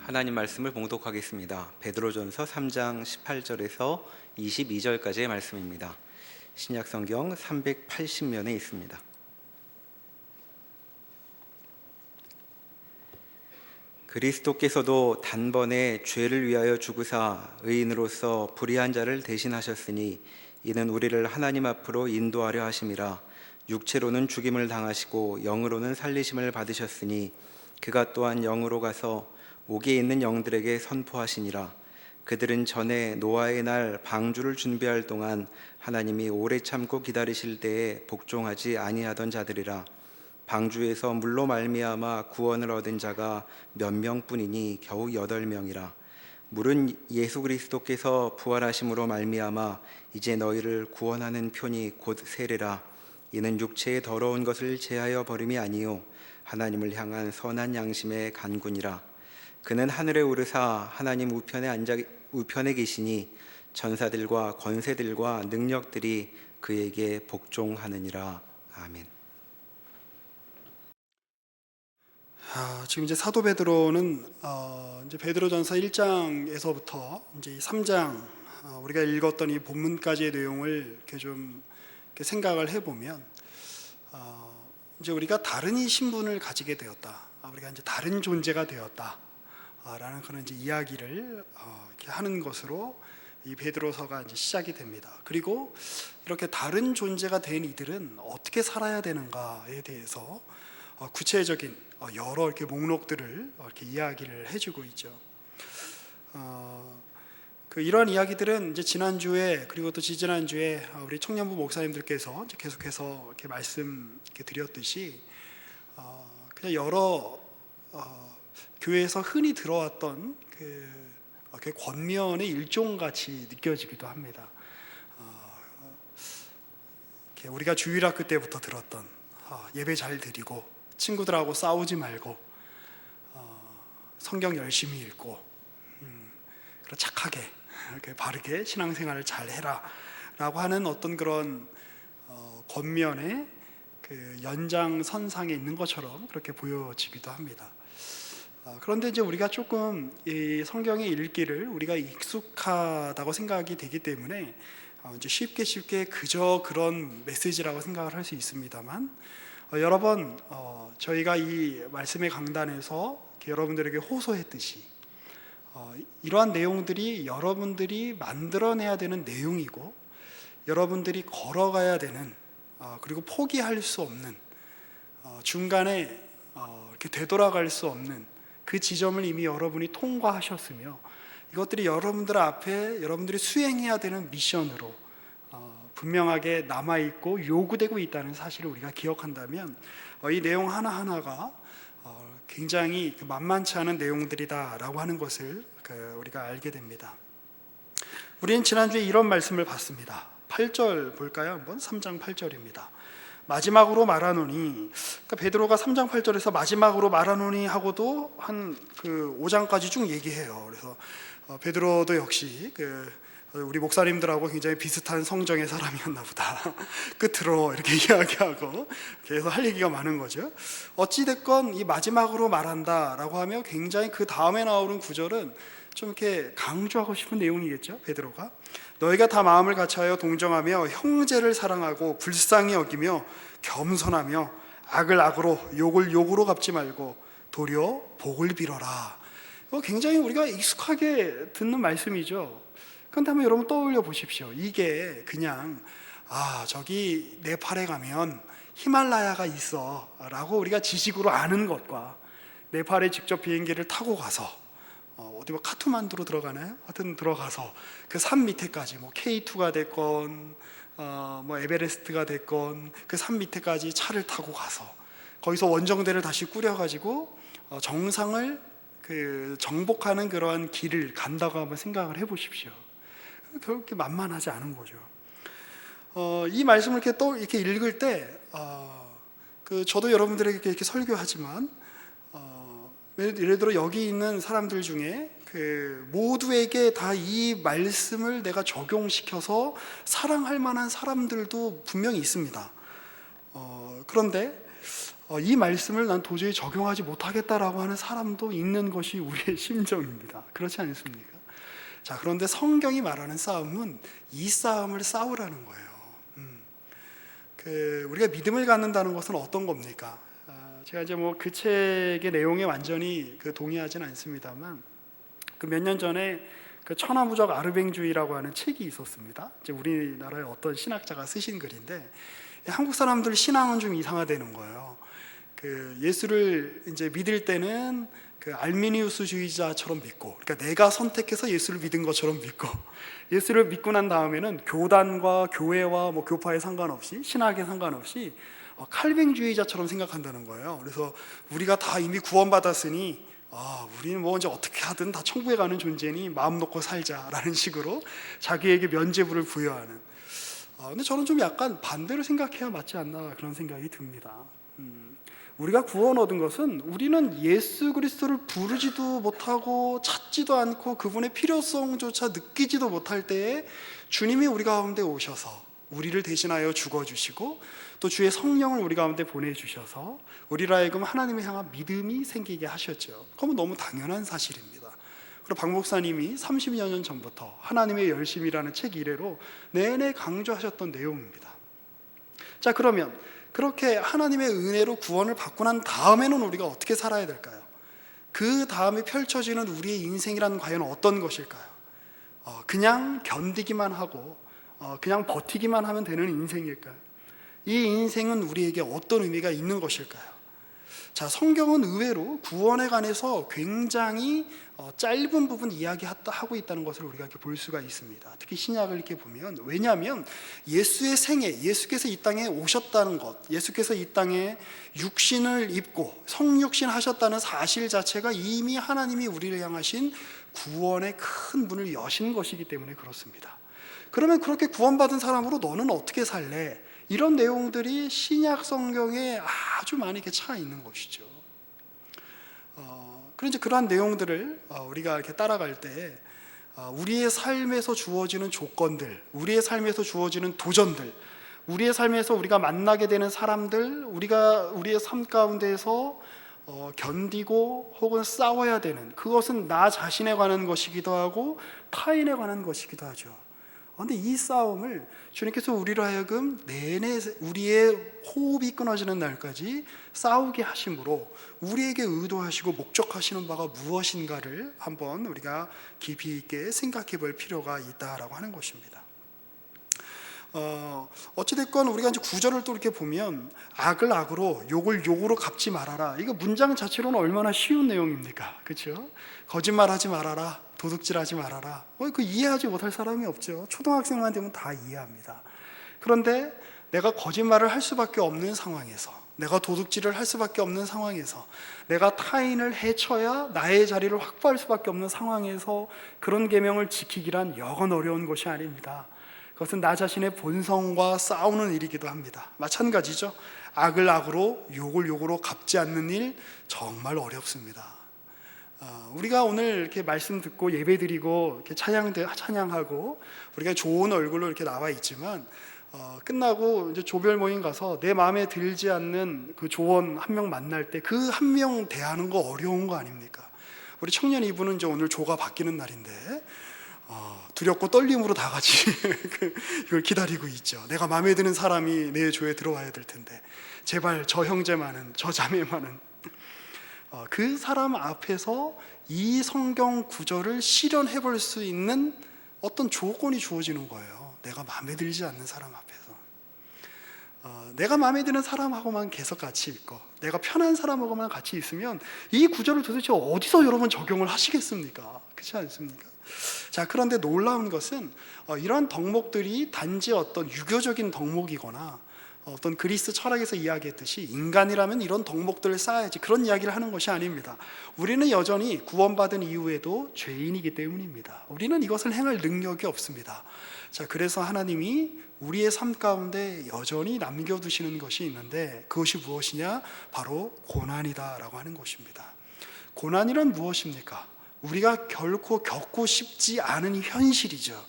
하나님 말씀을 봉독하겠습니다. 베드로전서 3장 18절에서 22절까지의 말씀입니다. 신약성경 380면에 있습니다. 그리스도께서도 단번에 죄를 위하여 죽으사 의인으로서 불의한 자를 대신하셨으니 이는 우리를 하나님 앞으로 인도하려 하심이라. 육체로는 죽임을 당하시고 영으로는 살리심을 받으셨으니 그가 또한 영으로 가서 옥에 있는 영들에게 선포하시니라. 그들은 전에 노아의 날 방주를 준비할 동안 하나님이 오래 참고 기다리실 때에 복종하지 아니하던 자들이라. 방주에서 물로 말미암아 구원을 얻은 자가 몇 명뿐이니 겨우 8명이라. 물은 예수 그리스도께서 부활하심으로 말미암아 이제 너희를 구원하는 편이 곧 세례라. 이는 육체의 더러운 것을 제하여 버림이 아니요 하나님을 향한 선한 양심의 간군이라. 그는 하늘에 오르사 하나님 우편에 계시니 전사들과 권세들과 능력들이 그에게 복종하느니라. 아멘. 지금 이제 사도 베드로는 이제 베드로전서 1장에서부터 이제 3장 우리가 읽었던 이 본문까지의 내용을 이렇게 좀 이렇게 생각을 해보면 이제 우리가 다른 이 신분을 가지게 되었다. 우리가 이제 다른 존재가 되었다라는 그런 이제 이야기를 이렇게 하는 것으로 이 베드로서가 이제 시작이 됩니다. 그리고 이렇게 다른 존재가 된 이들은 어떻게 살아야 되는가에 대해서 구체적인 여러 이렇게 목록들을 이렇게 이야기를 해주고 있죠. 이러한 이야기들은 이제 지난주에 그리고 또 지지난주에 우리 청년부 목사님들께서 이제 계속해서 이렇게 말씀 이렇게 드렸듯이 그냥 여러 교회에서 흔히 들어왔던 그 권면의 일종같이 느껴지기도 합니다. 우리가 주일학교 때부터 들었던 예배 잘 드리고 친구들하고 싸우지 말고 성경 열심히 읽고 착하게 이렇게 바르게 신앙생활을 잘 해라 라고 하는 어떤 그런 권면의 그 연장선상에 있는 것처럼 그렇게 보여지기도 합니다. 그런데 이제 우리가 조금 이 성경의 읽기를 우리가 익숙하다고 생각이 되기 때문에 이제 쉽게 그저 그런 메시지라고 생각을 할 수 있습니다만 여러 번 저희가 이 말씀의 강단에서 여러분들에게 호소했듯이 이러한 내용들이 여러분들이 만들어내야 되는 내용이고 여러분들이 걸어가야 되는 그리고 포기할 수 없는 중간에 이렇게 되돌아갈 수 없는 그 지점을 이미 여러분이 통과하셨으며 이것들이 여러분들 앞에 여러분들이 수행해야 되는 미션으로 분명하게 남아있고 요구되고 있다는 사실을 우리가 기억한다면 이 내용 하나하나가 굉장히 만만치 않은 내용들이다라고 하는 것을 우리가 알게 됩니다. 우리는 지난주에 이런 말씀을 봤습니다. 8절 볼까요? 한번 3장 8절입니다. 마지막으로 말하노니, 그러니까 베드로가 3장 8절에서 마지막으로 말하노니 하고도 한 5장까지 쭉 얘기해요. 그래서 베드로도 역시 우리 목사님들하고 굉장히 비슷한 성정의 사람이었나 보다. 끝으로 이렇게 이야기하고 계속 할 얘기가 많은 거죠. 어찌됐건 이 마지막으로 말한다라고 하며 굉장히 그 다음에 나오는 구절은 좀 이렇게 강조하고 싶은 내용이겠죠. 베드로가 너희가 다 마음을 같이하여 동정하며 형제를 사랑하고 불쌍히 여기며 겸손하며 악을 악으로 욕을 욕으로 갚지 말고 도리어 복을 빌어라. 굉장히 우리가 익숙하게 듣는 말씀이죠. 그런데 한번 여러분 떠올려 보십시오. 이게 그냥 저기 네팔에 가면 히말라야가 있어 라고 우리가 지식으로 아는 것과 네팔에 직접 비행기를 타고 가서 어디 카트만두로 들어가나요? 하여튼 들어가서 그 산 밑에까지 K2가 됐건 에베레스트가 됐건 그 산 밑에까지 차를 타고 가서 거기서 원정대를 다시 꾸려가지고 정상을 정복하는 그러한 길을 간다고 한번 생각을 해보십시오. 그렇게 만만하지 않은 거죠. 이 말씀을 이렇게 읽을 때 저도 여러분들에게 이렇게 설교하지만 예를 들어 여기 있는 사람들 중에 모두에게 다 이 말씀을 내가 적용시켜서 사랑할 만한 사람들도 분명히 있습니다. 그런데 이 말씀을 난 도저히 적용하지 못하겠다라고 하는 사람도 있는 것이 우리의 심정입니다. 그렇지 않습니까? 자, 그런데 성경이 말하는 싸움은 이 싸움을 싸우라는 거예요. 우리가 믿음을 갖는다는 것은 어떤 겁니까? 제가 이제 뭐 그 책의 내용에 완전히 동의하진 않습니다만, 몇 년 전에 천하무적 아르뱅주의라고 하는 책이 있었습니다. 이제 우리나라의 어떤 신학자가 쓰신 글인데, 한국 사람들 신앙은 좀 이상하다는 거예요. 예수를 이제 믿을 때는 알미니우스주의자처럼 믿고, 그러니까 내가 선택해서 예수를 믿은 것처럼 믿고, 예수를 믿고 난 다음에는 교단과 교회와 뭐 교파에 상관없이, 신학에 상관없이 칼빈주의자처럼 생각한다는 거예요. 그래서 우리가 다 이미 구원받았으니 우리는 뭐 이제 어떻게 하든 다 천국에 가는 존재니 마음 놓고 살자라는 식으로 자기에게 면죄부를 부여하는. 근데 저는 좀 약간 반대로 생각해야 맞지 않나 그런 생각이 듭니다. 우리가 구원 얻은 것은 우리는 예수 그리스도를 부르지도 못하고 찾지도 않고 그분의 필요성조차 느끼지도 못할 때에 주님이 우리 가운데 오셔서 우리를 대신하여 죽어주시고 또 주의 성령을 우리 가운데 보내주셔서 우리로 하여금 하나님을 향한 믿음이 생기게 하셨죠. 그건 너무 당연한 사실입니다. 그리고 박 목사님이 30여 년 전부터 하나님의 열심이라는 책 이래로 내내 강조하셨던 내용입니다. 자, 그러면 그렇게 하나님의 은혜로 구원을 받고 난 다음에는 우리가 어떻게 살아야 될까요? 그 다음에 펼쳐지는 우리의 인생이란 과연 어떤 것일까요? 그냥 견디기만 하고 그냥 버티기만 하면 되는 인생일까요? 이 인생은 우리에게 어떤 의미가 있는 것일까요? 자, 성경은 의외로 구원에 관해서 굉장히 짧은 부분 이야기하고 있다는 것을 우리가 이렇게 볼 수가 있습니다. 특히 신약을 이렇게 보면, 왜냐하면 예수의 생애, 예수께서 이 땅에 오셨다는 것, 예수께서 이 땅에 육신을 입고 성육신 하셨다는 사실 자체가 이미 하나님이 우리를 향하신 구원의 큰 문을 여신 것이기 때문에 그렇습니다. 그러면 그렇게 구원받은 사람으로 너는 어떻게 살래? 이런 내용들이 신약 성경에 아주 많이 이렇게 차 있는 것이죠. 그런데 그러한 내용들을 우리가 이렇게 따라갈 때 우리의 삶에서 주어지는 조건들, 우리의 삶에서 주어지는 도전들, 우리의 삶에서 우리가 만나게 되는 사람들, 우리가 우리의 삶 가운데에서 견디고 혹은 싸워야 되는, 그것은 나 자신에 관한 것이기도 하고 타인에 관한 것이기도 하죠. 그런데 이 싸움을 주님께서 우리로 하여금 내내 우리의 호흡이 끊어지는 날까지 싸우게 하심으로 우리에게 의도하시고 목적하시는 바가 무엇인가를 한번 우리가 깊이 있게 생각해 볼 필요가 있다라고 하는 것입니다. 어찌됐건 우리가 이제 구절을 또 이렇게 보면 악을 악으로 욕을 욕으로 갚지 말아라. 이거 문장 자체로는 얼마나 쉬운 내용입니까? 그렇죠? 거짓말하지 말아라. 도둑질하지 말아라. 그 이해하지 못할 사람이 없죠. 초등학생만 되면 다 이해합니다. 그런데 내가 거짓말을 할 수밖에 없는 상황에서, 내가 도둑질을 할 수밖에 없는 상황에서, 내가 타인을 해쳐야 나의 자리를 확보할 수밖에 없는 상황에서 그런 계명을 지키기란 여간 어려운 것이 아닙니다. 그것은 나 자신의 본성과 싸우는 일이기도 합니다. 마찬가지죠. 악을 악으로 욕을 욕으로 갚지 않는 일 정말 어렵습니다. 우리가 오늘 이렇게 말씀 듣고 예배 드리고 이렇게 찬양하고 우리가 좋은 얼굴로 이렇게 나와 있지만 끝나고 이제 조별 모임 가서 내 마음에 들지 않는 그 조원 한 명 만날 때 그 한 명 대하는 거 어려운 거 아닙니까? 우리 청년 이분은 이제 오늘 조가 바뀌는 날인데 두렵고 떨림으로 다 같이 이걸 기다리고 있죠. 내가 마음에 드는 사람이 내 조에 들어와야 될 텐데 제발 저 형제만은, 저 자매만은. 그 사람 앞에서 이 성경 구절을 실현해 볼 수 있는 어떤 조건이 주어지는 거예요. 내가 마음에 들지 않는 사람 앞에서 내가 마음에 드는 사람하고만 계속 같이 있고 내가 편한 사람하고만 같이 있으면 이 구절을 도대체 어디서 여러분 적용을 하시겠습니까? 그렇지 않습니까? 자, 그런데 놀라운 것은 이러한 덕목들이 단지 어떤 유교적인 덕목이거나 어떤 그리스 철학에서 이야기했듯이 인간이라면 이런 덕목들을 쌓아야지 그런 이야기를 하는 것이 아닙니다. 우리는 여전히 구원받은 이후에도 죄인이기 때문입니다. 우리는 이것을 행할 능력이 없습니다. 자, 그래서 하나님이 우리의 삶 가운데 여전히 남겨두시는 것이 있는데 그것이 무엇이냐? 바로 고난이다라고 하는 것입니다. 고난이란 무엇입니까? 우리가 결코 겪고 싶지 않은 현실이죠.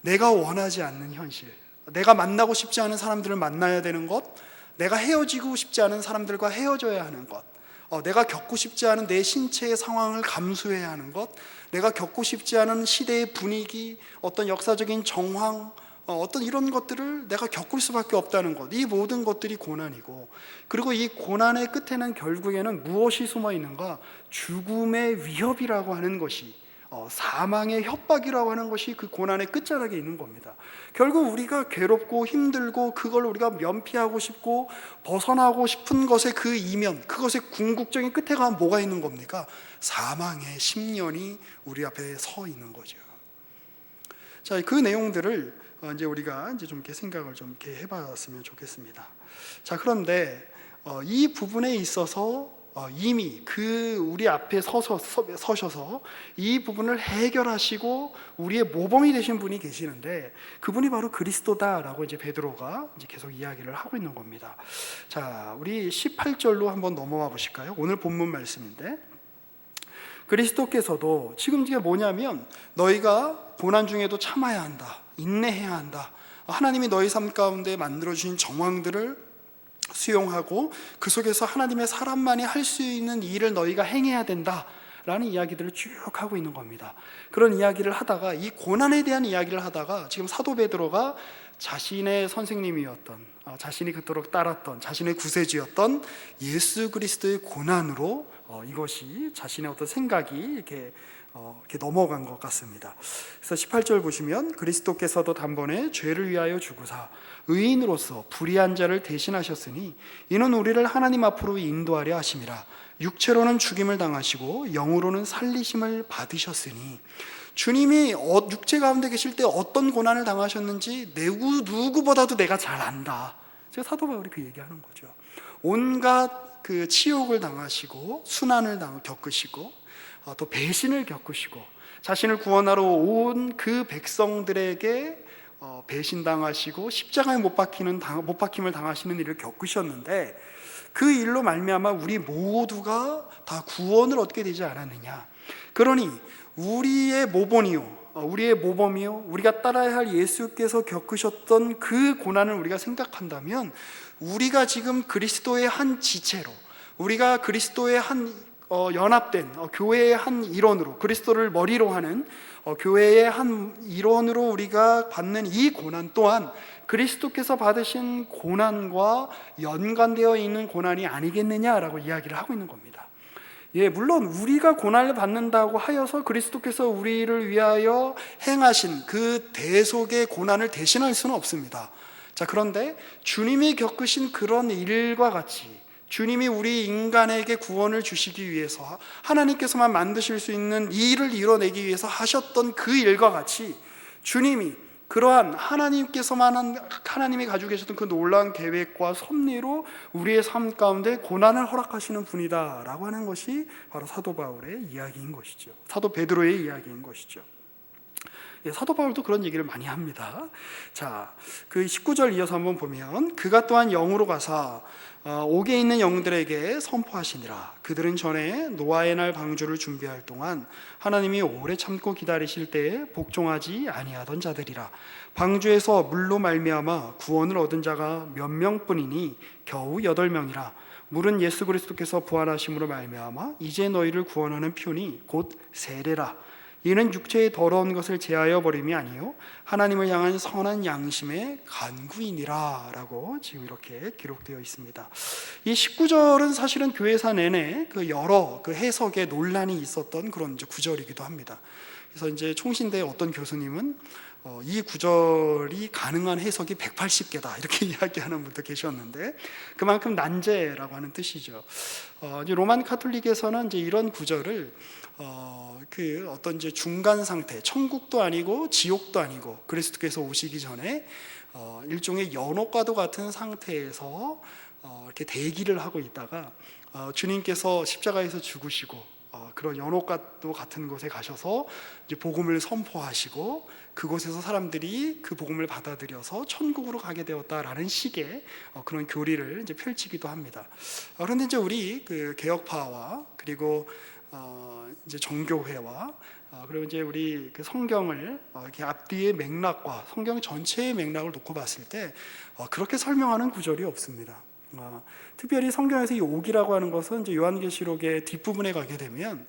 내가 원하지 않는 현실, 내가 만나고 싶지 않은 사람들을 만나야 되는 것, 내가 헤어지고 싶지 않은 사람들과 헤어져야 하는 것, 내가 겪고 싶지 않은 내 신체의 상황을 감수해야 하는 것, 내가 겪고 싶지 않은 시대의 분위기, 어떤 역사적인 정황, 어떤 이런 것들을 내가 겪을 수밖에 없다는 것, 이 모든 것들이 고난이고, 그리고 이 고난의 끝에는 결국에는 무엇이 숨어 있는가? 죽음의 위협이라고 하는 것이, 사망의 협박이라고 하는 것이 그 고난의 끝자락에 있는 겁니다. 결국 우리가 괴롭고 힘들고 그걸 우리가 면피하고 싶고 벗어나고 싶은 것의 그 이면, 그것의 궁극적인 끝에 가면 뭐가 있는 겁니까? 사망의 심년이 우리 앞에 서 있는 거죠. 자, 그 내용들을 이제 우리가 이제 좀 이렇게 생각을 좀 이렇게 해봤으면 좋겠습니다. 자, 그런데 이 부분에 있어서 이미 그 우리 앞에 서셔서 이 부분을 해결하시고 우리의 모범이 되신 분이 계시는데, 그분이 바로 그리스도다라고 이제 베드로가 이제 계속 이야기를 하고 있는 겁니다. 자, 우리 18절로 한번 넘어와 보실까요? 오늘 본문 말씀인데, 그리스도께서도, 지금 이게 뭐냐면 너희가 고난 중에도 참아야 한다, 인내해야 한다, 하나님이 너희 삶 가운데 만들어주신 정황들을 수용하고 그 속에서 하나님의 사람만이 할 수 있는 일을 너희가 행해야 된다라는 이야기들을 쭉 하고 있는 겁니다. 그런 이야기를 하다가, 이 고난에 대한 이야기를 하다가 지금 사도 베드로가 자신의 선생님이었던, 자신이 그토록 따랐던, 자신의 구세주였던 예수 그리스도의 고난으로 이것이 자신의 어떤 생각이 이렇게 넘어간 것 같습니다. 그래서 18절 보시면, 그리스도께서도 단번에 죄를 위하여 죽으사 의인으로서 불의한 자를 대신하셨으니 이는 우리를 하나님 앞으로 인도하려 하심이라. 육체로는 죽임을 당하시고 영으로는 살리심을 받으셨으니, 주님이 육체 가운데 계실 때 어떤 고난을 당하셨는지 누구보다도 내가 잘 안다. 제가 사도 바울이 그 얘기하는 거죠. 온갖 그 치욕을 당하시고 순환을 겪으시고 또 배신을 겪으시고 자신을 구원하러 온 그 백성들에게 배신당하시고 십자가에 못 박힘을 당하시는 일을 겪으셨는데, 그 일로 말미암아 우리 모두가 다 구원을 얻게 되지 않았느냐. 그러니 우리의 모범이요 우리가 따라야 할 예수께서 겪으셨던 그 고난을 우리가 생각한다면, 우리가 지금 그리스도의 한 지체로, 우리가 그리스도의 한 연합된 교회의 한 일원으로, 그리스도를 머리로 하는 교회의 한 일원으로 우리가 받는 이 고난 또한 그리스도께서 받으신 고난과 연관되어 있는 고난이 아니겠느냐라고 이야기를 하고 있는 겁니다. 물론 우리가 고난을 받는다고 하여서 그리스도께서 우리를 위하여 행하신 그 대속의 고난을 대신할 수는 없습니다. 자, 그런데 주님이 겪으신 그런 일과 같이, 주님이 우리 인간에게 구원을 주시기 위해서 하나님께서만 만드실 수 있는 이 일을 이뤄내기 위해서 하셨던 그 일과 같이, 주님이 그러한 하나님이 가지고 계셨던 그 놀라운 계획과 섭리로 우리의 삶 가운데 고난을 허락하시는 분이다라고 하는 것이 바로 사도 바울의 이야기인 것이죠. 사도 베드로의 이야기인 것이죠. 사도 바울도 그런 얘기를 많이 합니다. 자, 그 19절 이어서 한번 보면, 그가 또한 영으로 가사 옥에 있는 영들에게 선포하시니라. 그들은 전에 노아의 날 방주를 준비할 동안 하나님이 오래 참고 기다리실 때에 복종하지 아니하던 자들이라. 방주에서 물로 말미암아 구원을 얻은 자가 몇 명뿐이니 겨우 8명이라. 물은 예수 그리스도께서 부활하심으로 말미암아 이제 너희를 구원하는 표니 곧 세례라. 이는 육체의 더러운 것을 제하여 버림이 아니요 하나님을 향한 선한 양심의 간구이니라 라고 지금 이렇게 기록되어 있습니다. 이 19절은 사실은 교회사 내내 그 여러 그 해석에 논란이 있었던 그런 이제 구절이기도 합니다. 그래서 이제 총신대 어떤 교수님은 이 구절이 가능한 해석이 180개다 이렇게 이야기하는 분도 계셨는데, 그만큼 난제라고 하는 뜻이죠. 이제 로만 카톨릭에서는 이제 이런 구절을 그 어떤 이제 중간 상태, 천국도 아니고 지옥도 아니고 그리스도께서 오시기 전에 일종의 연옥과도 같은 상태에서 이렇게 대기를 하고 있다가 주님께서 십자가에서 죽으시고 그런 연옥과도 같은 곳에 가셔서 이제 복음을 선포하시고 그곳에서 사람들이 그 복음을 받아들여서 천국으로 가게 되었다라는 식의 그런 교리를 이제 펼치기도 합니다. 그런데 이제 우리 그 개혁파와 그리고 이제 정교회와 그리고 이제 우리 그 성경을 이렇게 앞뒤의 맥락과 성경 전체의 맥락을 놓고 봤을 때 그렇게 설명하는 구절이 없습니다. 특별히 성경에서 이 옥이라고 하는 것은 이제 요한계시록의 뒷부분에 가게 되면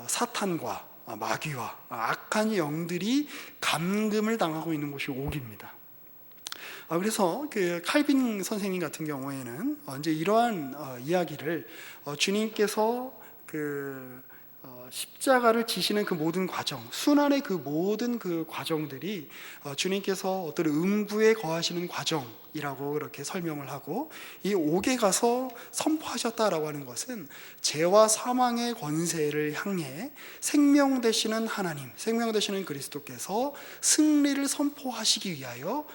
사탄과 마귀와 악한 영들이 감금을 당하고 있는 곳이 옥입니다. 그래서 그 칼빈 선생님 같은 경우에는 이제 이러한 이야기를 주님께서 십자가를 지시는 그 모든 과정, 순환의 그 모든 그 과정들이 주님께서 어떤 음부에 거하시는 과정이라고 그렇게 설명을 하고, 이 옥에 가서 선포하셨다라고 하는 것은 죄와 사망의 권세를 향해 생명 되시는 하나님, 생명 되시는 그리스도께서 승리를 선포하시기 위하여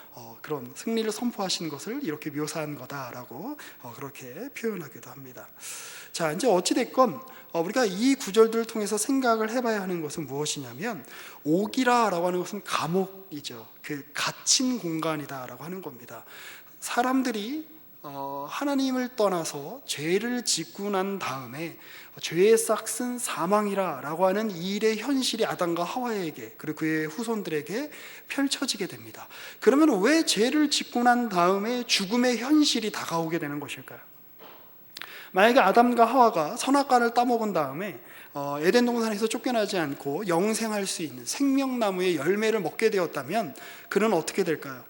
그런 승리를 선포하신 것을 이렇게 묘사한 거다라고 그렇게 표현하기도 합니다. 자, 이제 어찌됐건 우리가 이 구절들을 통해서 생각을 해봐야 하는 것은 무엇이냐면, 옥이라고 하는 것은 감옥이죠. 그 갇힌 공간이다라고 하는 겁니다. 사람들이 하나님을 떠나서 죄를 짓고 난 다음에 죄의 싹슨 사망이라고 하는 이 일의 현실이 아담과 하와에게 그리고 그의 후손들에게 펼쳐지게 됩니다. 그러면 왜 죄를 짓고 난 다음에 죽음의 현실이 다가오게 되는 것일까요? 만약에 아담과 하와가 선악과를 따먹은 다음에 에덴 동산에서 쫓겨나지 않고 영생할 수 있는 생명나무의 열매를 먹게 되었다면 그는 어떻게 될까요?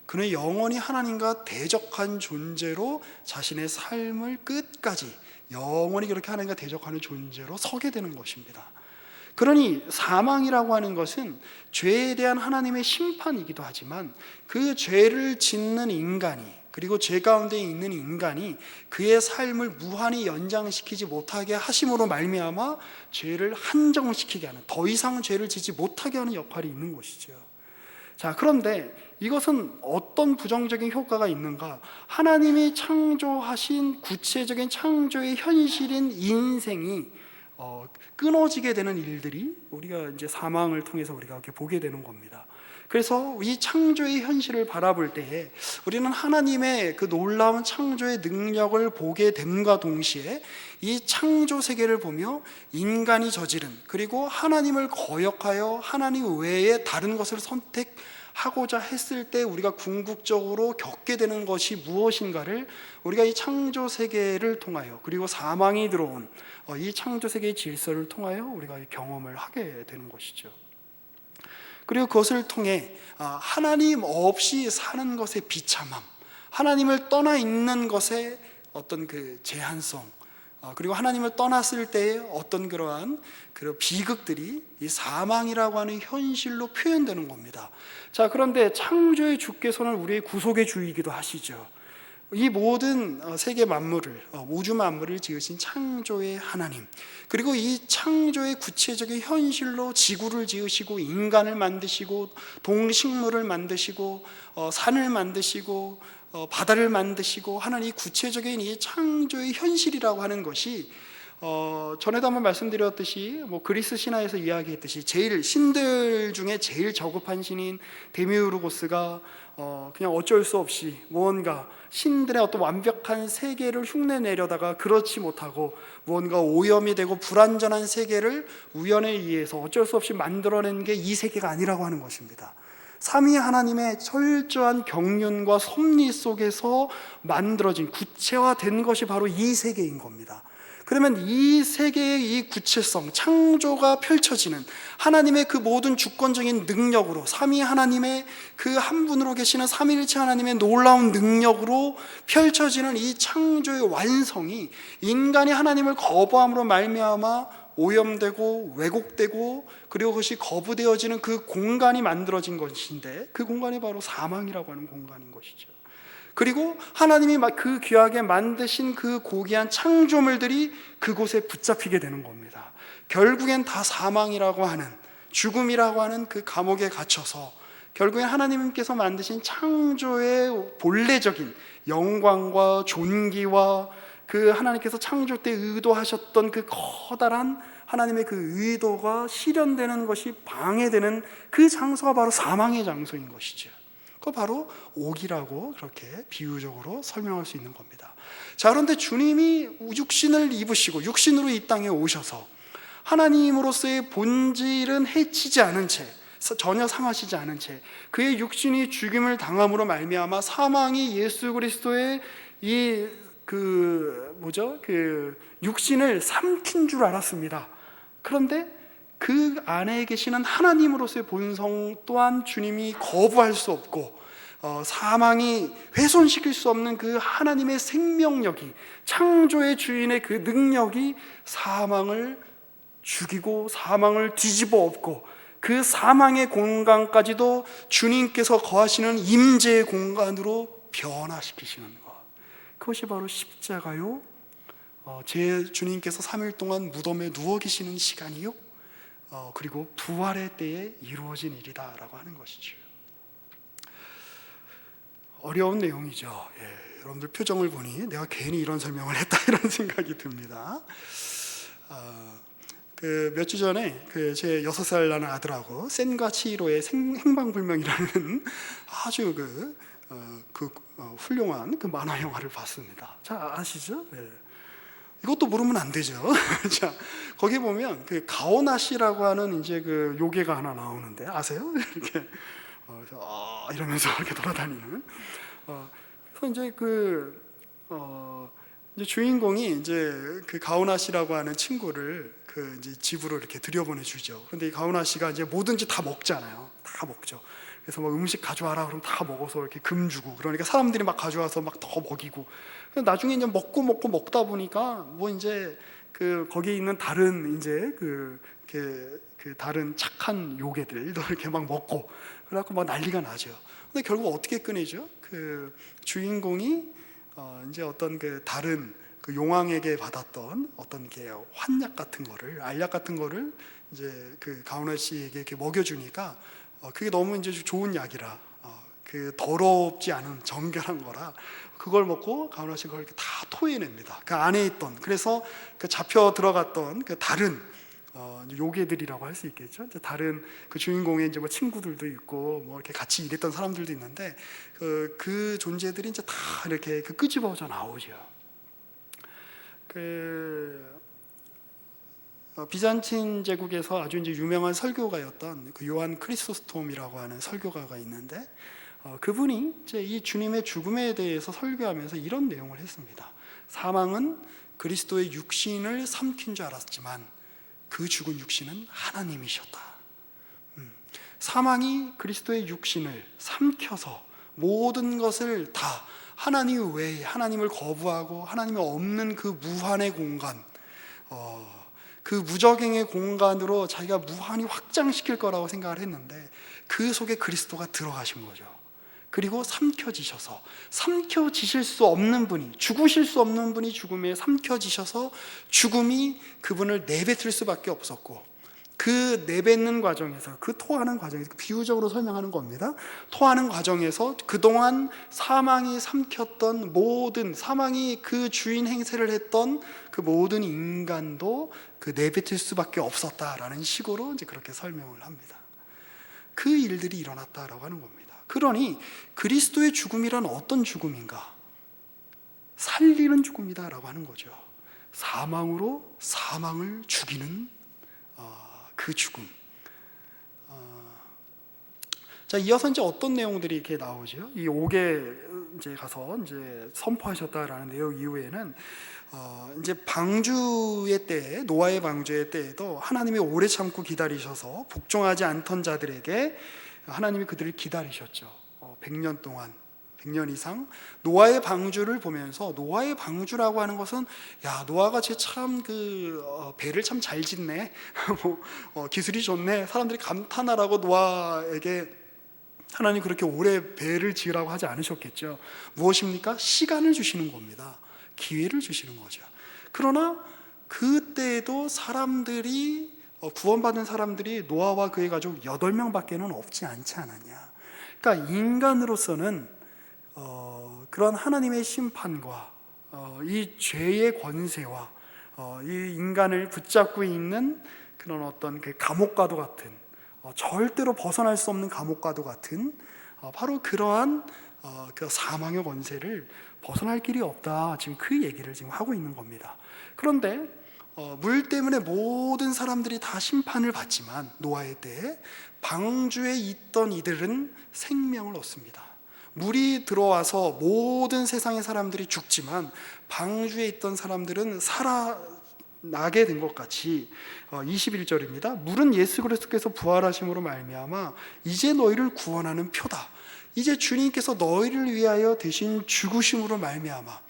그는 영원히 하나님과 대적한 존재로 자신의 삶을 끝까지 영원히 그렇게 하나님과 대적하는 존재로 서게 되는 것입니다. 그러니 사망이라고 하는 것은 죄에 대한 하나님의 심판이기도 하지만, 그 죄를 짓는 인간이, 그리고 죄 가운데 있는 인간이 그의 삶을 무한히 연장시키지 못하게 하심으로 말미암아 죄를 한정시키게 하는, 더 이상 죄를 짓지 못하게 하는 역할이 있는 것이죠. 자, 그런데 이것은 어떤 부정적인 효과가 있는가? 하나님이 창조하신 구체적인 창조의 현실인 인생이 끊어지게 되는 일들이 우리가 이제 사망을 통해서 우리가 이렇게 보게 되는 겁니다. 그래서 이 창조의 현실을 바라볼 때에 우리는 하나님의 그 놀라운 창조의 능력을 보게 됨과 동시에 이 창조 세계를 보며 인간이 저지른, 그리고 하나님을 거역하여 하나님 외에 다른 것을 선택하고자 했을 때 우리가 궁극적으로 겪게 되는 것이 무엇인가를 우리가 이 창조 세계를 통하여, 그리고 사망이 들어온 이 창조 세계의 질서를 통하여 우리가 경험을 하게 되는 것이죠. 그리고 그것을 통해 하나님 없이 사는 것의 비참함, 하나님을 떠나 있는 것의 어떤 그 제한성, 그리고 하나님을 떠났을 때의 어떤 그러한 비극들이 이 사망이라고 하는 현실로 표현되는 겁니다. 자, 그런데 창조의 주께서는 우리의 구속의 주이기도 하시죠. 이 모든 세계 만물을, 우주 만물을 지으신 창조의 하나님, 그리고 이 창조의 구체적인 현실로 지구를 지으시고 인간을 만드시고 동식물을 만드시고 산을 만드시고 바다를 만드시고 하는 이 구체적인 이 창조의 현실이라고 하는 것이 전에도 한번 말씀드렸듯이 그리스 신화에서 이야기했듯이 제일 신들 중에 제일 저급한 신인 데미우르고스가 그냥 어쩔 수 없이 무언가 신들의 어떤 완벽한 세계를 흉내내려다가 그렇지 못하고 무언가 오염이 되고 불완전한 세계를 우연에 의해서 어쩔 수 없이 만들어낸 게 이 세계가 아니라고 하는 것입니다. 삼위 하나님의 철저한 경륜과 섭리 속에서 만들어진, 구체화된 것이 바로 이 세계인 겁니다. 그러면 이 세계의 이 구체성, 창조가 펼쳐지는 하나님의 그 모든 주권적인 능력으로, 삼위 하나님의 그 한 분으로 계시는 삼위일체 하나님의 놀라운 능력으로 펼쳐지는 이 창조의 완성이 인간이 하나님을 거부함으로 말미암아 오염되고 왜곡되고, 그리고 그것이 거부되어지는 그 공간이 만들어진 것인데, 그 공간이 바로 사망이라고 하는 공간인 것이죠. 그리고 하나님이 그 귀하게 만드신 그 고귀한 창조물들이 그곳에 붙잡히게 되는 겁니다. 결국엔 다 사망이라고 하는, 죽음이라고 하는 그 감옥에 갇혀서 결국엔 하나님께서 만드신 창조의 본래적인 영광과 존귀와 그 하나님께서 창조 때 의도하셨던 그 커다란 하나님의 그 의도가 실현되는 것이 방해되는 그 장소가 바로 사망의 장소인 것이죠. 그거 바로 옥이라고 그렇게 비유적으로 설명할 수 있는 겁니다. 자, 그런데 주님이 육신을 입으시고 육신으로 이 땅에 오셔서 하나님으로서의 본질은 해치지 않은 채, 전혀 상하시지 않은 채 그의 육신이 죽임을 당함으로 말미암아 사망이 예수 그리스도의 그 육신을 삼킨 줄 알았습니다. 그런데 그 안에 계시는 하나님으로서의 본성 또한 주님이 거부할 수 없고, 사망이 훼손시킬 수 없는 그 하나님의 생명력이, 창조의 주인의 그 능력이 사망을 죽이고 사망을 뒤집어 엎고, 그 사망의 공간까지도 주님께서 거하시는 임재의 공간으로 변화시키시는 것, 그것이 바로 십자가요, 제 주님께서 3일 동안 무덤에 누워 계시는 시간이요, 그리고 부활의 때에 이루어진 일이다라고 하는 것이죠. 어려운 내용이죠. 여러분들 표정을 보니 내가 괜히 이런 설명을 했다 이런 생각이 듭니다. 몇 주 전에 제 6살 나는 아들하고 센과 치히로의 행방불명이라는 아주 훌륭한 그 만화 영화를 봤습니다. 자, 아시죠? 이것도 모르면 안 되죠. 자, 거기 보면 그 가오나시라고 하는 이제 그 요괴가 하나 나오는데 아세요? 이렇게 이러면서 이렇게 돌아다니는. 그래서 이제 이제 주인공이 이제 그 가오나시라고 하는 친구를 이제 집으로 이렇게 들여보내 주죠. 그런데 이 가오나시가 이제 뭐든지 다 먹잖아요. 다 먹죠. 그래서 막 음식 가져와라 그러면 다 먹어서 이렇게 금 주고, 그러니까 사람들이 막 가져와서 막 더 먹이고, 나중에 이제 먹다 보니까 뭐 이제 거기 있는 다른 이제 그 다른 착한 요괴들도 이렇게 막 먹고, 그래갖고 막 난리가 나죠. 근데 결국 어떻게 끝내죠? 그 주인공이 이제 어떤 다른 용왕에게 받았던 어떤 게 환약 같은 거를, 알약 같은 거를 이제 그 가오나 씨에게 이렇게 먹여주니까 그게 너무 이제 좋은 약이라, 더럽지 않은 정결한 거라 그걸 먹고 가오나 씨가 그걸 이렇게 다 토해냅니다. 그 안에 있던, 그래서 그 잡혀 들어갔던 그 다른 요괴들이라고 할 수 있겠죠. 이제 다른 그 주인공의 이제 뭐 친구들도 있고 뭐 이렇게 같이 일했던 사람들도 있는데 그 존재들이 이제 다 이렇게 끄집어져 나오죠. 비잔틴 제국에서 아주 이제 유명한 설교가였던 그 요한 크리소스톰이라고 하는 설교가가 있는데, 그분이 이제 이 주님의 죽음에 대해서 설교하면서 이런 내용을 했습니다. 사망은 그리스도의 육신을 삼킨 줄 알았지만 그 죽은 육신은 하나님이셨다. 사망이 그리스도의 육신을 삼켜서 모든 것을 다 하나님 외에, 하나님을 거부하고 하나님이 없는 그 무한의 공간, 그 무적행의 공간으로 자기가 무한히 확장시킬 거라고 생각을 했는데 그 속에 그리스도가 들어가신 거죠. 그리고 삼켜지실 수 없는 분이, 죽으실 수 없는 분이 죽음에 삼켜지셔서 죽음이 그분을 내뱉을 수밖에 없었고, 그 내뱉는 과정에서, 그 토하는 과정에서, 비유적으로 설명하는 겁니다. 토하는 과정에서 그동안 사망이 삼켰던 모든, 사망이 그 주인 행세를 했던 그 모든 인간도 그 내뱉을 수밖에 없었다라는 식으로 이제 그렇게 설명을 합니다. 그 일들이 일어났다라고 하는 겁니다. 그러니 그리스도의 죽음이란 어떤 죽음인가? 살리는 죽음이다라고 하는 거죠. 사망으로 사망을 죽이는 그 죽음. 자, 이어서 이제 어떤 내용들이 이렇게 나오죠? 이 옥에 이제 가서 이제 선포하셨다라는 내용 이후에는 이제 방주의 때, 노아의 방주의 때에도 하나님이 오래 참고 기다리셔서 복종하지 않던 자들에게 하나님이 그들을 기다리셨죠. 100년 동안, 100년 이상 노아의 방주를 보면서, 노아의 방주라고 하는 것은 야, 노아가 참 배를 참 잘 짓네, 기술이 좋네, 사람들이 감탄하라고 노아에게 하나님 그렇게 오래 배를 지으라고 하지 않으셨겠죠. 무엇입니까? 시간을 주시는 겁니다. 기회를 주시는 거죠. 그러나 그때에도 사람들이, 구원받은 사람들이 노아와 그의 가족 8명밖에는 없지 않지 않았냐. 그러니까 인간으로서는 그런 하나님의 심판과 이 죄의 권세와 이 인간을 붙잡고 있는 그런 어떤 그 감옥과도 같은, 절대로 벗어날 수 없는 감옥과도 같은 바로 그러한 그 사망의 권세를 벗어날 길이 없다, 지금 그 얘기를 지금 하고 있는 겁니다. 그런데 물 때문에 모든 사람들이 다 심판을 받지만 노아의 때에 방주에 있던 이들은 생명을 얻습니다. 물이 들어와서 모든 세상의 사람들이 죽지만 방주에 있던 사람들은 살아나게 된 것 같이 21절입니다. 물은 예수 그리스도께서 부활하심으로 말미암아 이제 너희를 구원하는 표다. 이제 주님께서 너희를 위하여 대신 죽으심으로 말미암아.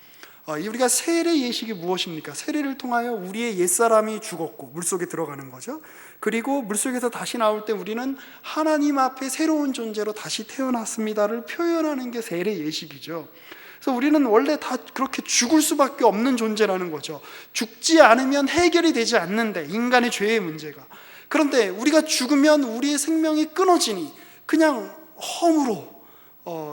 우리가 세례 예식이 무엇입니까? 세례를 통하여 우리의 옛사람이 죽었고 물속에 들어가는 거죠. 그리고 물속에서 다시 나올 때 우리는 하나님 앞에 새로운 존재로 다시 태어났습니다를 표현하는 게 세례 예식이죠. 그래서 우리는 원래 다 그렇게 죽을 수밖에 없는 존재라는 거죠. 죽지 않으면 해결이 되지 않는데, 인간의 죄의 문제가. 그런데 우리가 죽으면 우리의 생명이 끊어지니 그냥 험으로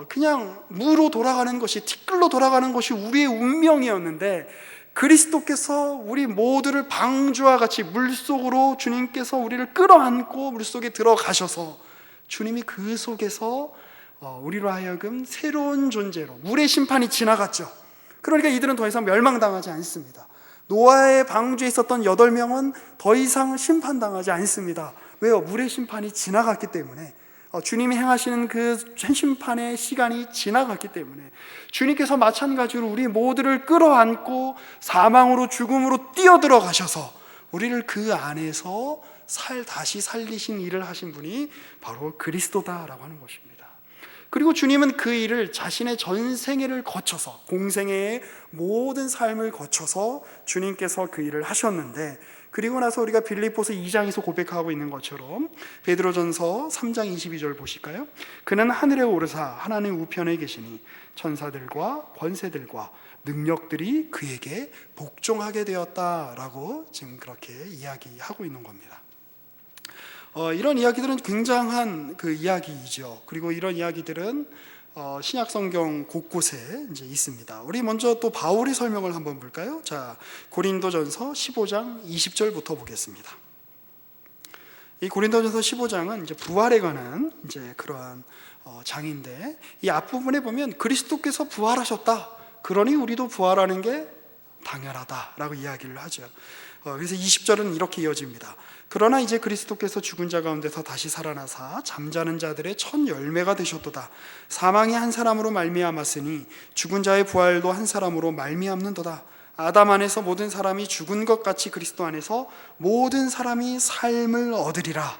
그냥 무로 돌아가는 것이, 티끌로 돌아가는 것이 우리의 운명이었는데, 그리스도께서 우리 모두를 방주와 같이 물속으로 주님께서 우리를 끌어안고 물속에 들어가셔서 주님이 그 속에서 우리로 하여금 새로운 존재로, 물의 심판이 지나갔죠. 그러니까 이들은 더 이상 멸망당하지 않습니다. 노아의 방주에 있었던 8명은 더 이상 심판당하지 않습니다. 왜요? 물의 심판이 지나갔기 때문에. 주님이 행하시는 그 심판의 시간이 지나갔기 때문에 주님께서 마찬가지로 우리 모두를 끌어안고 사망으로, 죽음으로 뛰어들어 가셔서 우리를 그 안에서 다시 살리신 일을 하신 분이 바로 그리스도다라고 하는 것입니다. 그리고 주님은 그 일을 자신의 전생애를 거쳐서, 공생애의 모든 삶을 거쳐서 주님께서 그 일을 하셨는데, 그리고 나서 우리가 빌립보서 2장에서 고백하고 있는 것처럼 베드로전서 3장 22절 보실까요? 그는 하늘에 오르사 하나님 우편에 계시니 천사들과 권세들과 능력들이 그에게 복종하게 되었다라고 지금 그렇게 이야기하고 있는 겁니다. 이런 이야기들은 굉장한 그 이야기이죠. 그리고 이런 이야기들은 신약 성경 곳곳에 이제 있습니다. 우리 먼저 또 바울의 설명을 한번 볼까요? 자, 고린도전서 15장 20절부터 보겠습니다. 이 고린도전서 15장은 이제 부활에 관한 이제 그러한 장인데, 이 앞부분에 보면 그리스도께서 부활하셨다, 그러니 우리도 부활하는 게 당연하다라고 이야기를 하죠. 그래서 20절은 이렇게 이어집니다. 그러나 이제 그리스도께서 죽은 자 가운데서 다시 살아나사 잠자는 자들의 첫 열매가 되셨도다. 사망이 한 사람으로 말미암았으니 죽은 자의 부활도 한 사람으로 말미암는도다. 아담 안에서 모든 사람이 죽은 것 같이 그리스도 안에서 모든 사람이 삶을 얻으리라.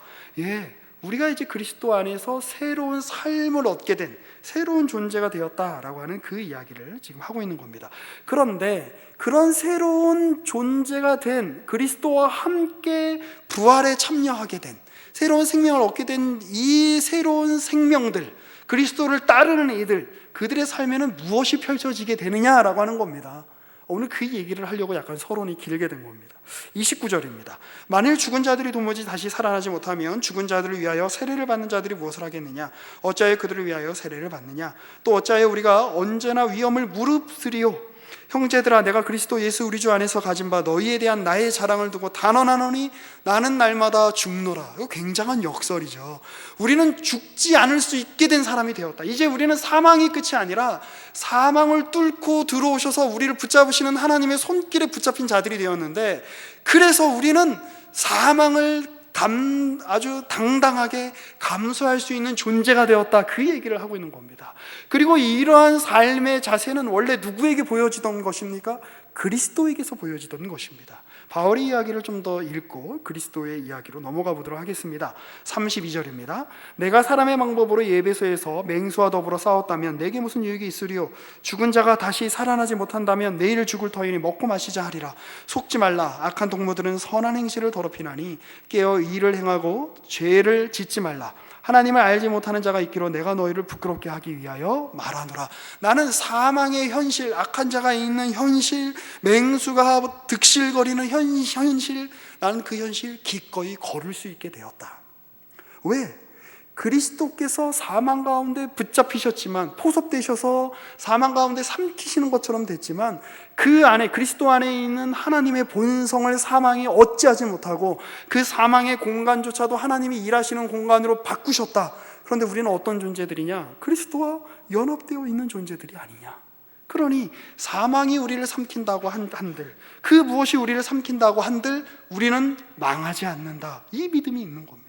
우리가 이제 그리스도 안에서 새로운 삶을 얻게 된 새로운 존재가 되었다라고 하는 그 이야기를 지금 하고 있는 겁니다. 그런데 그런 새로운 존재가 된, 그리스도와 함께 부활에 참여하게 된, 새로운 생명을 얻게 된 이 새로운 생명들, 그리스도를 따르는 이들, 그들의 삶에는 무엇이 펼쳐지게 되느냐라고 하는 겁니다. 오늘 그 얘기를 하려고 약간 서론이 길게 된 겁니다. 29절입니다. 만일 죽은 자들이 도무지 다시 살아나지 못하면 죽은 자들을 위하여 세례를 받는 자들이 무엇을 하겠느냐? 어찌하여 그들을 위하여 세례를 받느냐? 또 어찌하여 우리가 언제나 위험을 무릅쓰리요? 형제들아, 내가 그리스도 예수 우리 주 안에서 가진 바 너희에 대한 나의 자랑을 두고 단언하노니 나는 날마다 죽노라. 이거 굉장한 역설이죠. 우리는 죽지 않을 수 있게 된 사람이 되었다. 이제 우리는 사망이 끝이 아니라 사망을 뚫고 들어오셔서 우리를 붙잡으시는 하나님의 손길에 붙잡힌 자들이 되었는데, 그래서 우리는 사망을 아주 당당하게 감수할 수 있는 존재가 되었다, 그 얘기를 하고 있는 겁니다. 그리고 이러한 삶의 자세는 원래 누구에게 보여지던 것입니까? 그리스도에게서 보여지던 것입니다. 바울의 이야기를 좀 더 읽고 그리스도의 이야기로 넘어가 보도록 하겠습니다. 32절입니다. 내가 사람의 방법으로 예배소에서 맹수와 더불어 싸웠다면 내게 무슨 유익이 있으리요? 죽은 자가 다시 살아나지 못한다면 내일 죽을 터이니 먹고 마시자 하리라. 속지 말라. 악한 동무들은 선한 행실을 더럽히나니 깨어 일을 행하고 죄를 짓지 말라. 하나님을 알지 못하는 자가 있기로 내가 너희를 부끄럽게 하기 위하여 말하노라. 나는 사망의 현실, 악한 자가 있는 현실, 맹수가 득실거리는 현실, 나는 그 현실 기꺼이 걸을 수 있게 되었다. 왜? 그리스도께서 사망 가운데 붙잡히셨지만, 포섭되셔서 사망 가운데 삼키시는 것처럼 됐지만, 그 안에, 그리스도 안에 있는 하나님의 본성을 사망이 어찌하지 못하고 그 사망의 공간조차도 하나님이 일하시는 공간으로 바꾸셨다. 그런데 우리는 어떤 존재들이냐? 그리스도와 연합되어 있는 존재들이 아니냐? 그러니 사망이 우리를 삼킨다고 한들, 그 무엇이 우리를 삼킨다고 한들 우리는 망하지 않는다, 이 믿음이 있는 겁니다.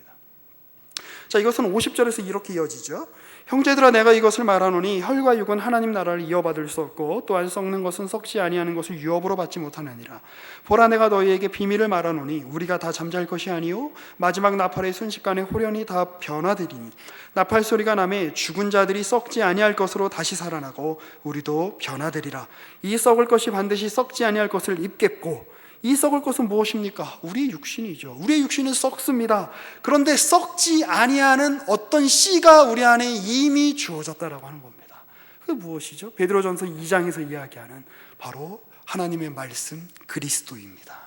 자, 이것은 50절에서 이렇게 이어지죠. 형제들아, 내가 이것을 말하노니 혈과 육은 하나님 나라를 이어받을 수 없고 또한 썩는 것은 썩지 아니하는 것을 유업으로 받지 못하느니라. 보라, 내가 너희에게 비밀을 말하노니 우리가 다 잠잘 것이 아니요 마지막 나팔의 순식간에 호련히 다 변화되리니 나팔 소리가 나매 죽은 자들이 썩지 아니할 것으로 다시 살아나고 우리도 변화되리라. 이 썩을 것이 반드시 썩지 아니할 것을 입겠고, 이 썩을 것은 무엇입니까? 우리의 육신이죠. 우리의 육신은 썩습니다. 그런데 썩지 아니하는 어떤 씨가 우리 안에 이미 주어졌다라고 하는 겁니다. 그게 무엇이죠? 베드로전서 2장에서 이야기하는 바로 하나님의 말씀 그리스도입니다.